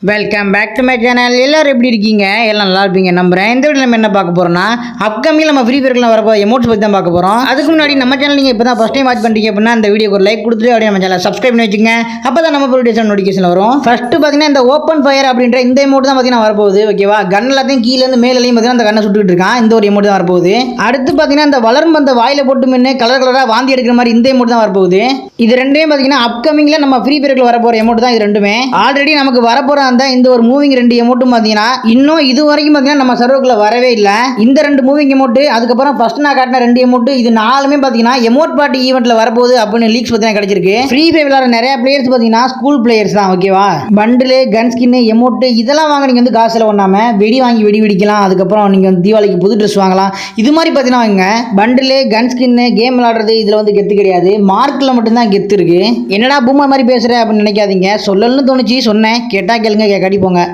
Welcome back to my channel. எல்லாரும் எப்படி இருக்கீங்க? எல்லாம் நல்லா இருப்பீங்க நம்புறேன். இந்த வீடியோ நம்ம என்ன பார்க்க போறோம்னா, அப்கமிங் நம்ம ஃப்ரீ ஃபயர்ல வரப்போ எமோட்ஸ் பற்றி தான் பார்க்க போறோம். அதுக்கு முன்னாடி நம்ம சேனல் நீங்கள் இப்போ தான் ஃபர்ஸ்ட் டைம் வாட்ச் பண்ணுறீங்க அப்படின்னா இந்த வீடியோக்கு ஒரு லைக் கொடுத்துட்டு அப்படியே நம்ம சேனல் சப்ஸ்கிரைப் பண்ணி வச்சுங்க. அப்போ தான் நம்ம வீடியோஸ் நோட்டிஃபிகேஷன் வரும். ஃபர்ஸ்ட் பார்த்தீங்கன்னா இந்த ஓப்பன் ஃபயர் அப்படின்ற இந்த எமோட் தான் பார்த்தீங்கன்னா வரப்போகுது. ஓகேவா, கன் எல்லாத்தையும் கீழேருந்து மேலேயும் பார்த்தீங்கன்னா அந்த கண்ணை சுட்டுட்டு இருக்கான். இந்த ஒரு எமோட் தான் வரப்போகுது. அடுத்து பார்த்தீங்கன்னா இந்த வளரும் அந்த வாயில போட்டு மின்னு கலர் கலராக வாந்தி எடுக்கிற மாதிரி இந்த எமோட் தான் வரப்போகுது. இது ரெண்டையும் பார்த்தீங்கன்னா அப்கமிங்ல நம்ம ஃப்ரீ ஃபயர்ல வரப்போற எமோட் தான் இது ரெண்டுமே. ஆல்ரெடி நமக்கு வரப்போற அந்த இந்த ஒரு மூவிங் ரெண்டு எமோட்டும் பார்த்தீங்கன்னா இன்னும் இது வரைக்கும் பார்த்தீங்கன்னா நம்ம சர்வருக்குள்ள வரவே இல்லை. இந்த ரெண்டு மூவிங் எமோட், அதுக்கப்புறம் ஃபர்ஸ்ட் நான் காட்டின ரெண்டு எமோட், இது நாலுமே பார்த்தீங்கன்னா எமோட் பார்ட்டி ஈவெண்ட்ல வரப்போகுது அப்படின்னு லீக்ஸ் பார்த்தீங்கன்னா கிடைச்சிருக்கு. ஃப்ரீ ஃபயர் விளையாடுற நிறைய பிளேயர்ஸ் பார்த்தீங்கன்னா ஸ்கூல் பிளேயர்ஸ் தான். ஓகேவா, பண்டிலு, கன் ஸ்கின், எமோட் இதெல்லாம் வாங்க நீங்க வந்து காசுல ஒண்ணாம வெடி வாங்கி வெடி வெடிக்கலாம். அதுக்கப்புறம் நீங்க வந்து தீபாவளிக்கு புது ட்ரெஸ் வாங்கலாம். இது மாதிரி பார்த்தீங்கன்னா வாங்க பண்டிலு, கன் ஸ்கின், கேம் விளையாடுறது இதுல வந்து கெத்து கிடையாது. மார்க்ல மட்டும்தான் கெத்து இருக்கு. என்னடா பூமர் மாதிரி பேசுற அப்படின்னு நினைக்காதீங்க. சொல்லணும்னு தோணுச்சு சொன்னேன். கேட்டா கேளுங்க, கேட்காட்டி போங்க.